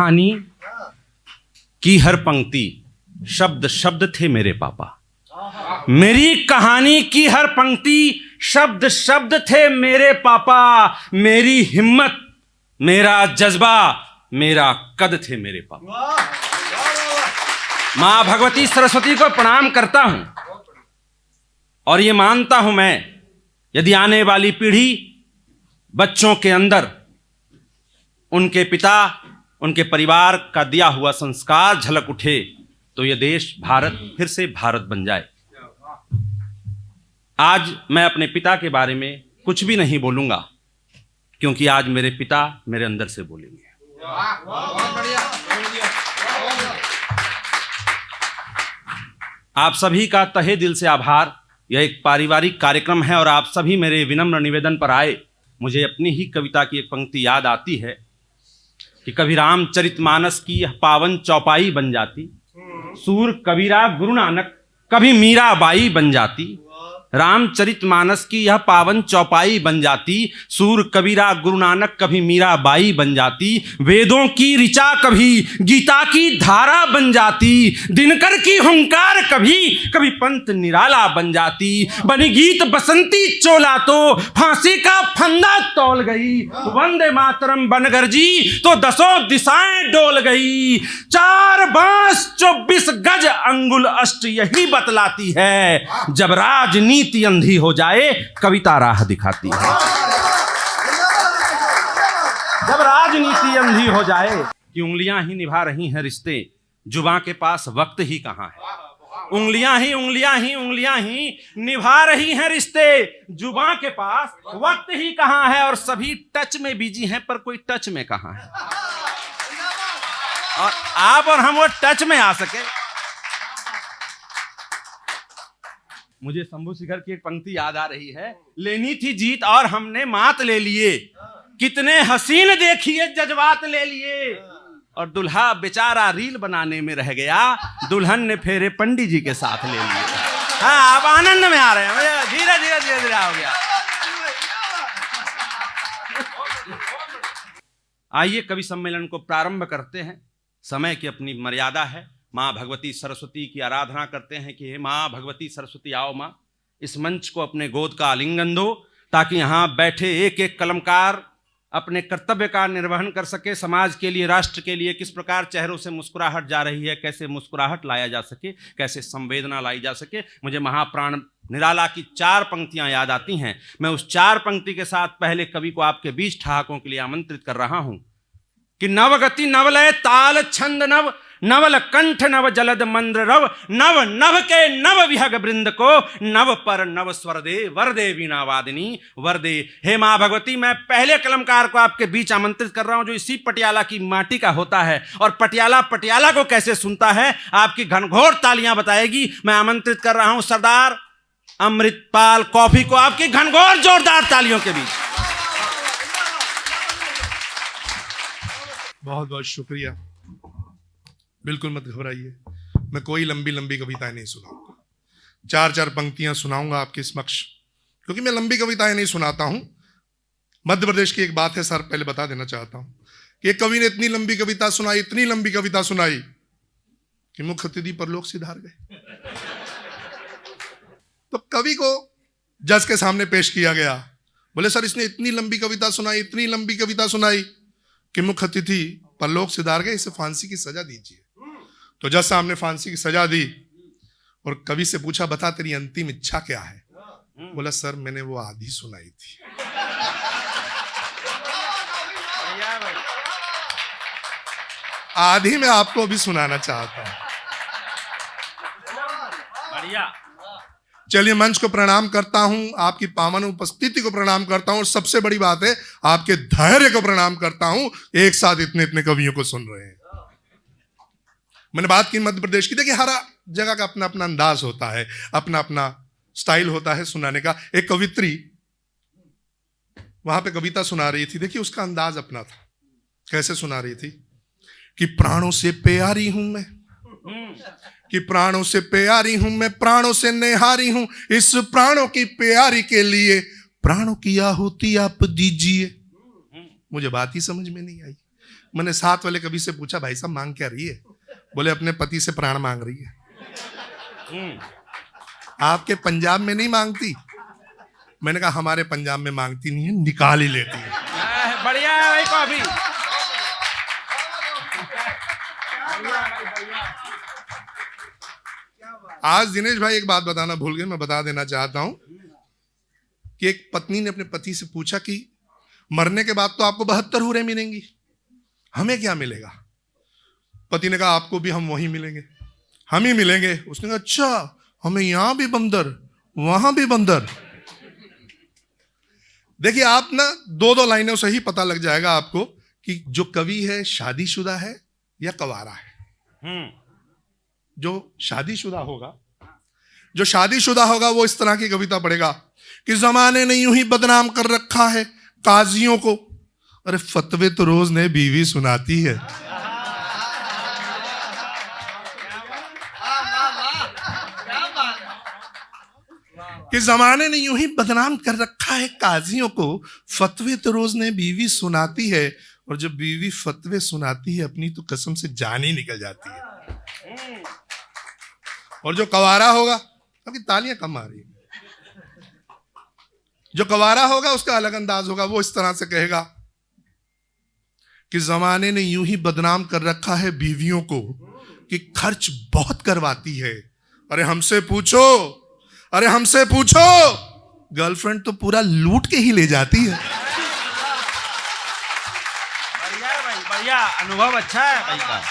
कहानी की हर पंक्ति शब्द शब्द थे मेरे पापा। मेरी कहानी की हर पंक्ति शब्द शब्द थे मेरे पापा। मेरी हिम्मत, मेरा जज्बा, मेरा कद थे मेरे पापा। मां भगवती सरस्वती को प्रणाम करता हूं और ये मानता हूं मैं, यदि आने वाली पीढ़ी बच्चों के अंदर उनके पिता, उनके परिवार का दिया हुआ संस्कार झलक उठे तो यह देश भारत फिर से भारत बन जाए। आज मैं अपने पिता के बारे में कुछ भी नहीं बोलूंगा, क्योंकि आज मेरे पिता मेरे अंदर से बोलेंगे। आप सभी का तहे दिल से आभार। यह एक पारिवारिक कार्यक्रम है और आप सभी मेरे विनम्र निवेदन पर आए। मुझे अपनी ही कविता की एक पंक्ति याद आती है कि कभी रामचरितमानस की यह पावन चौपाई बन जाती, सूर कबीरा गुरु नानक कभी मीराबाई बन जाती। रामचरितमानस की यह पावन चौपाई बन जाती, सूर कबीरा गुरु नानक कभी मीराबाई बन जाती। वेदों की ऋचा कभी गीता की धारा बन जाती, दिनकर की हुंकार कभी कभी पंत निराला बन जाती। बनी गीत बसंती चोला तो फांसी का फंदा तौल गई, वंदे मातरम बन गरजी तो दसों दिशाएं डोल गई। 4 बांस 24 गज अंगुल अष्ट यही बतलाती है, जब राजनीति अंधी हो जाए कविता राह दिखाती है। जब राजनीति अंधी हो जाए कि उंगलियां ही निभा रही हैं रिश्ते, जुबां के पास वक्त ही कहां है। उंगलियां ही निभा रही हैं रिश्ते, जुबां के पास वक्त ही कहां है। और सभी टच में बिजी हैं पर कोई टच में कहां है। और आप और हम वो टच में आ सके। मुझे शंभू शिखर की एक पंक्ति याद आ रही है, लेनी थी जीत और हमने मात ले लिए, कितने हसीन देखिए जज्बात ले लिए। और दुल्हा बेचारा रील बनाने में रह गया, दुल्हन ने फेरे पंडित जी के साथ ले लिए। हाँ, आप आनंद में आ रहे हैं, धीरे धीरे हो गया। आइए कवि सम्मेलन को प्रारंभ करते हैं। समय की अपनी मर्यादा है। माँ भगवती सरस्वती की आराधना करते हैं कि हे माँ भगवती सरस्वती आओ माँ, इस मंच को अपने गोद का आलिंगन दो, ताकि यहाँ बैठे एक एक कलमकार अपने कर्तव्य का निर्वहन कर सके। समाज के लिए, राष्ट्र के लिए किस प्रकार चेहरों से मुस्कुराहट जा रही है, कैसे मुस्कुराहट लाया जा सके, कैसे संवेदना लाई जा सके। मुझे महाप्राण निराला की 4 पंक्तियां याद आती हैं। मैं उस 4 पंक्ति के साथ पहले कवि को आपके बीच ठहाकों के लिए आमंत्रित कर रहा हूं कि नवगति नवलय ताल छंद नव, नवल कंठ नव जलद मंद्र रव, नव नभ के नव विहग वृंद को, नव पर नव स्वर दे वरदे वीणा वादिनी वरदे। हे माँ भगवती, मैं पहले कलमकार को आपके बीच आमंत्रित कर रहा हूं जो इसी पटियाला की माटी का होता है और पटियाला पटियाला को कैसे सुनता है आपकी घनघोर तालियां बताएगी। मैं आमंत्रित कर रहा हूं सरदार अमृतपाल कॉफी को आपकी घनघोर जोरदार तालियों के बीच। बहुत बहुत शुक्रिया। बिल्कुल मत घबराइए, मैं कोई लंबी लंबी कविताएं नहीं सुनाऊंगा। 4 पंक्तियां सुनाऊंगा आपके समक्ष, क्योंकि मैं लंबी कविताएं नहीं सुनाता हूं। मध्य प्रदेश की एक बात है सर, पहले बता देना चाहता हूं कि एक कवि ने इतनी लंबी कविता सुनाई, इतनी लंबी कविता सुनाई कि मुख्य अतिथि पर लोग सिधार गए। तो कवि को जज के सामने पेश किया गया। बोले सर इसने इतनी लंबी कविता सुनाई, इतनी लंबी कविता सुनाई कि मुख्य अतिथि पर लोग सिधार गए, इसे फांसी की सजा दीजिए। तो जज साहब ने फांसी की सजा दी और कवि से पूछा बता तेरी अंतिम इच्छा क्या है। बोला सर मैंने वो आधी सुनाई थी। आधी मैं आपको भी सुनाना चाहता हूं। बढ़िया। चलिए मंच को प्रणाम करता हूं, आपकी पावन उपस्थिति को प्रणाम करता हूं और सबसे बड़ी बात है आपके धैर्य को प्रणाम करता हूं। एक साथ इतने इतने कवियों को सुन रहे हैं। मैंने बात की मध्य प्रदेश की। देखिए हर जगह का अपना अपना अंदाज होता है, अपना अपना स्टाइल होता है सुनाने का। एक कवित्री वहां पे कविता सुना रही थी, देखिए उसका अंदाज अपना था। कैसे सुना रही थी कि प्राणों से प्यारी हूं मैं, कि प्राणों से प्यारी हूं मैं, प्राणों से निहारी हूं, इस प्राणों की प्यारी के लिए प्राणों की आहुति आप दीजिए। मुझे बात ही समझ में नहीं आई। मैंने साथ वाले कवि से पूछा, भाई साहब मांग क्या रही है? बोले अपने पति से प्राण मांग रही है। आपके पंजाब में नहीं मांगती? मैंने कहा हमारे पंजाब में मांगती नहीं है, निकाल ही लेती है। बढ़िया है भाई कॉफी। आज दिनेश भाई एक बात बताना भूल गए, मैं बता देना चाहता हूं कि एक पत्नी ने अपने पति से पूछा कि मरने के बाद तो आपको 72 हूरें मिलेंगी, हमें क्या मिलेगा? पति ने कहा आपको भी हम वहीं मिलेंगे, हम ही मिलेंगे। उसने कहा अच्छा, हमें यहां भी बंदर वहां भी बंदर। देखिए आप ना दो लाइनों से ही पता लग जाएगा आपको कि जो कवि है शादीशुदा है या कवारा है। जो शादीशुदा होगा वो इस तरह की कविता पढ़ेगा कि जमाने ने यूं ही बदनाम कर रखा है काजियों को, अरे फतवे तो रोज ने बीवी सुनाती है। कि जमाने ने यूं ही बदनाम कर रखा है काजियों को, फतवे तो रोज ने बीवी सुनाती है, और जब बीवी फतवे सुनाती है अपनी तो कसम से जान ही निकल जाती है। और जो कवारा होगा, अभी तालियां कम आ रही, जो कवारा होगा उसका अलग अंदाज होगा। वो इस तरह से कहेगा कि जमाने ने यूं ही बदनाम कर रखा है बीवियों को कि खर्च बहुत करवाती है। अरे हमसे पूछो, अरे हमसे पूछो, गर्लफ्रेंड तो पूरा लूट के ही ले जाती है। बढ़िया भाई, बढ़िया, अनुभव अच्छा है भाई का।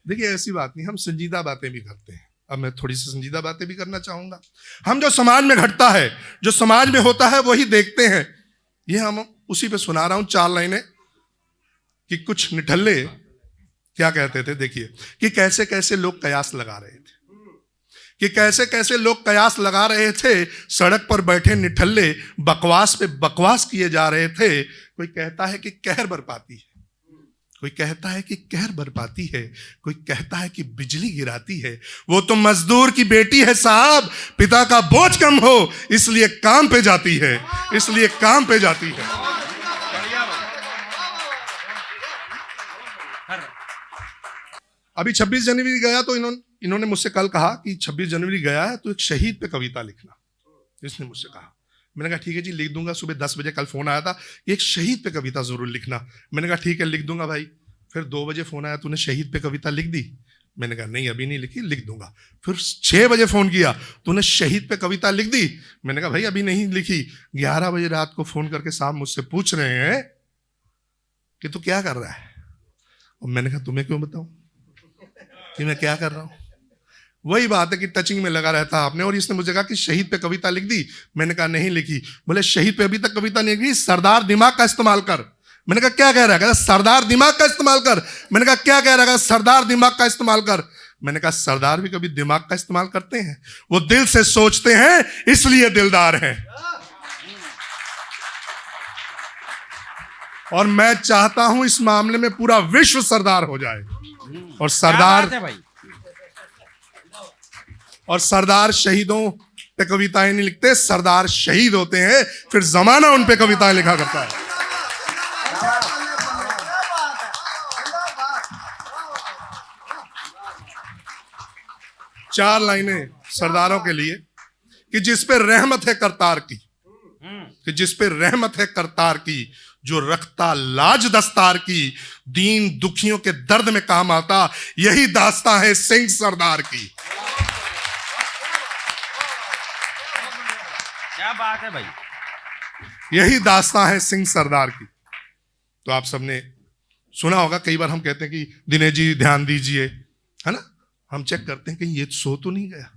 देखिए ऐसी बात नहीं, हम संजीदा बातें भी करते हैं। अब मैं थोड़ी सी संजीदा बातें भी करना चाहूंगा। हम जो समाज में घटता है, जो समाज में होता है, वही देखते हैं। ये हम उसी पे सुना रहा हूं 4 लाइनें कि कुछ निठल्ले क्या कहते थे। देखिए कि कैसे कैसे लोग कयास लगा रहे थे, कि कैसे कैसे लोग कयास लगा रहे थे। सड़क पर बैठे निठल्ले बकवास पे बकवास किए जा रहे थे। कोई कहता है कि कहर बरपाती है, कोई कहता है कि कहर बरपाती है, कोई कहता है कि बिजली गिराती है। वो तो मजदूर की बेटी है साहब, पिता का बोझ कम हो इसलिए काम पे जाती है, इसलिए काम पे जाती है। अभी 26 जनवरी गया तो इन्होंने मुझसे कल कहा कि 26 जनवरी गया है तो एक शहीद पे कविता लिखना। इसने मुझसे कहा, मैंने कहा ठीक है जी लिख दूंगा। सुबह 10 बजे कल फोन आया था, एक शहीद पे कविता जरूर लिखना। मैंने कहा ठीक है लिख दूंगा भाई। फिर 2 बजे फोन आया, तूने शहीद पे कविता लिख दी? मैंने कहा नहीं अभी नहीं लिखी, लिख दूंगा। फिर 6 बजे फोन किया, तूने शहीद पे कविता लिख दी? मैंने कहा भाई अभी नहीं लिखी। 11 बजे रात को फोन करके साहब मुझसे पूछ रहे हैं कि तू क्या कर रहा है। और मैंने कहा तुम्हें क्यों बताऊं कि मैं क्या कर रहा हूं। वही बात है कि टचिंग में लगा रहता आपने। और इसने मुझे कहा कि शहीद पे कविता लिख दी। मैंने कहा नहीं लिखी। बोले शहीद पे अभी तक कविता नहीं लिखी, सरदार दिमाग का इस्तेमाल कर। मैंने कहा क्या कह रहा है? सरदार दिमाग का इस्तेमाल कर। मैंने कहा क्या कह रहा है? सरदार दिमाग का इस्तेमाल कर। मैंने कहा सरदार भी कभी दिमाग का इस्तेमाल करते हैं? वो दिल से सोचते हैं इसलिए दिलदार हैं। और मैं चाहता हूं इस मामले में पूरा विश्व सरदार हो जाए। और सरदार शहीदों पे कविताएं नहीं लिखते, सरदार शहीद होते हैं, फिर जमाना उन पे कविताएं लिखा करता है। चार लाइनें सरदारों के लिए कि जिस पे रहमत है करतार की, कि जिस पे रहमत है करतार की, जो रखता लाज दस्तार की, दीन दुखियों के दर्द में काम आता, यही दास्तां है सिंह सरदार की। क्या बात है भाई, यही दास्तां है सिंह सरदार की। तो आप सबने सुना होगा, कई बार हम कहते हैं कि दिनेश जी ध्यान दीजिए, है ना। हम चेक करते हैं कि ये सो तो नहीं गया।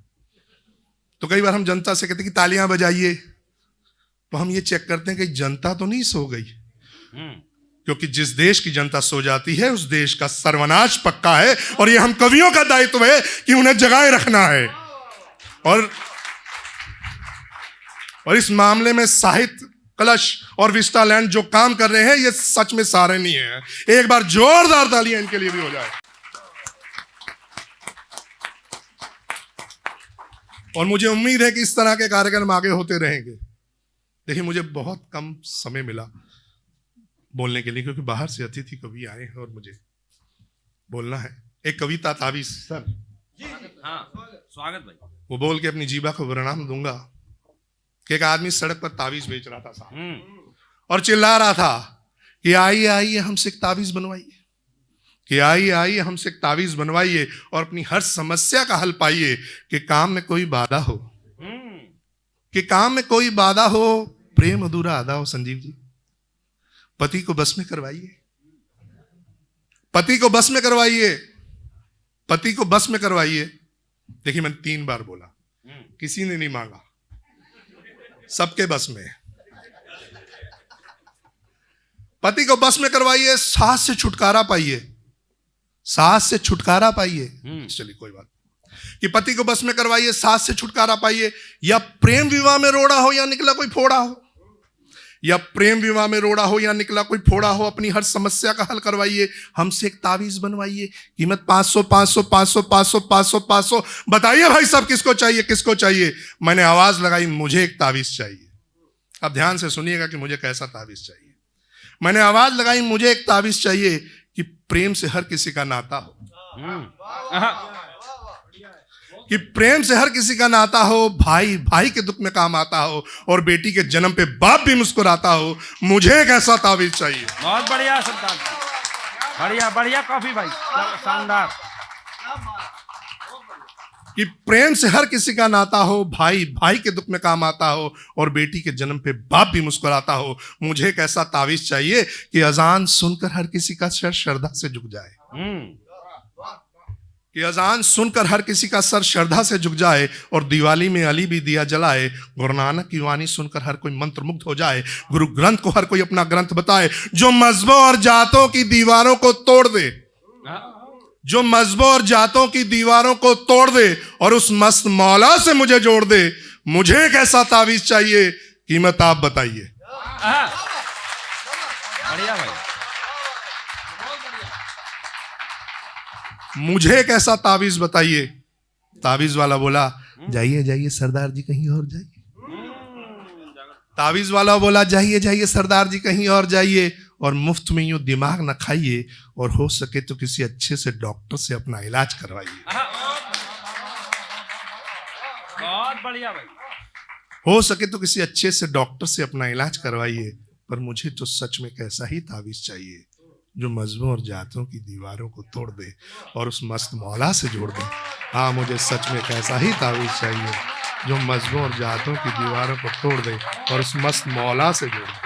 तो कई बार हम जनता से कहते हैं कि तालियां बजाइए, तो हम ये चेक करते हैं कि जनता तो नहीं सो गई। क्योंकि जिस देश की जनता सो जाती है उस देश का सर्वनाश पक्का है। और ये हम कवियों का दायित्व है कि उन्हें जगाए रखना है। और इस मामले में साहित्य कलश और विस्टालैंड जो काम कर रहे हैं ये सच में सराहनीय है। एक बार जोरदार तालियां इनके लिए भी हो जाए। और मुझे उम्मीद है कि इस तरह के कार्यक्रम आगे होते रहेंगे। देखिए मुझे बहुत कम समय मिला, बोलने के लिए, क्योंकि बाहर से अतिथि कवि आए हैं और मुझे बोलना है। एक कविता तावीज सर, हाँ स्वागत भाई। वो बोल के अपनी जीवा को प्रणाम दूंगा कि एक आदमी सड़क पर तावीज बेच रहा था साहब, और चिल्ला रहा था कि आइए आइए हमसे एक तावीज बनवाइए, कि आइए आइए हमसे एक तावीज बनवाइए और अपनी हर समस्या का हल पाइए, कि काम में कोई बाधा हो, कि काम में कोई बाधा हो, प्रेम अधूरा आधा हो। संजीव जी, पति को बस में करवाइए, पति को बस में करवाइए, पति को बस में करवाइए। देखिए मैंने 3 बार बोला, किसी ने नहीं मांगा, सबके बस में। पति को बस में करवाइए, सास से छुटकारा पाइए, सास से छुटकारा पाइए। चलिए कोई बात, कि पति को बस में करवाइए, सास से छुटकारा पाइए। या प्रेम विवाह में रोड़ा हो या निकला कोई फोड़ा हो, या प्रेम विवाह में रोड़ा हो या निकला कोई फोड़ा हो, अपनी हर समस्या का हल करवाइए, हमसे एक तावीज बनवाइए। कीमत 500 500 500 500 500 500। बताइए भाई साहब किसको चाहिए, किसको चाहिए? मैंने आवाज लगाई, मुझे एक तावीज चाहिए। अब ध्यान से सुनिएगा कि मुझे कैसा तावीज चाहिए। मैंने आवाज लगाई, मुझे एक तावीज चाहिए कि प्रेम से हर किसी का नाता हो, कि प्रेम से हर किसी का नाता हो, भाई भाई के दुख में काम आता हो, और बेटी के जन्म पे बाप भी मुस्कुराता हो। मुझे एक ऐसा तावीज चाहिए। बहुत बढ़िया सरदार, बढ़िया बढ़िया कॉफी भाई, शानदार। कि प्रेम से हर किसी का नाता हो, भाई भाई के दुख में काम आता हो, और बेटी के जन्म पे बाप भी मुस्कुराता हो। मुझे एक ऐसा तावीज चाहिए कि अजान सुनकर हर किसी का सर श्रद्धा से झुक जाए, कि अजान सुनकर हर किसी का सर श्रद्धा से झुक जाए, और दिवाली में अली भी दिया जलाए। गुरु नानक की वाणी सुनकर हर कोई मंत्र मुग्ध हो जाए, गुरु ग्रंथ को हर कोई अपना ग्रंथ बताए। जो मजहबों और जातों की दीवारों को तोड़ दे, जो मजहबों और जातों की दीवारों को तोड़ दे, और उस मस्त मौला से मुझे जोड़ दे। मुझे एक ऐसा तावीज चाहिए, कीमत आप बताइए। बढ़िया भाई, मुझे एक ऐसा तावीज बताइए। तावीज वाला बोला, जाइए जाइए सरदार जी कहीं और जाइए। तावीज वाला बोला, जाइए जाइए सरदार जी कहीं और जाइए, और मुफ्त में यूं दिमाग न खाइए, और हो सके तो किसी अच्छे से डॉक्टर से अपना इलाज करवाइए। बहुत बढ़िया भाई। हो सके तो किसी अच्छे से डॉक्टर से अपना इलाज करवाइए। पर मुझे तो सच में कैसा ही तावीज चाहिए जो मजहबों और जातों की दीवारों को तोड़ दे और उस मस्त मौला से जोड़ दे। हाँ, मुझे सच में कैसा ही तावीज चाहिए जो मजहबों और जातों की दीवारों को तोड़ दे और उस मस्त मौला से जोड़ दे।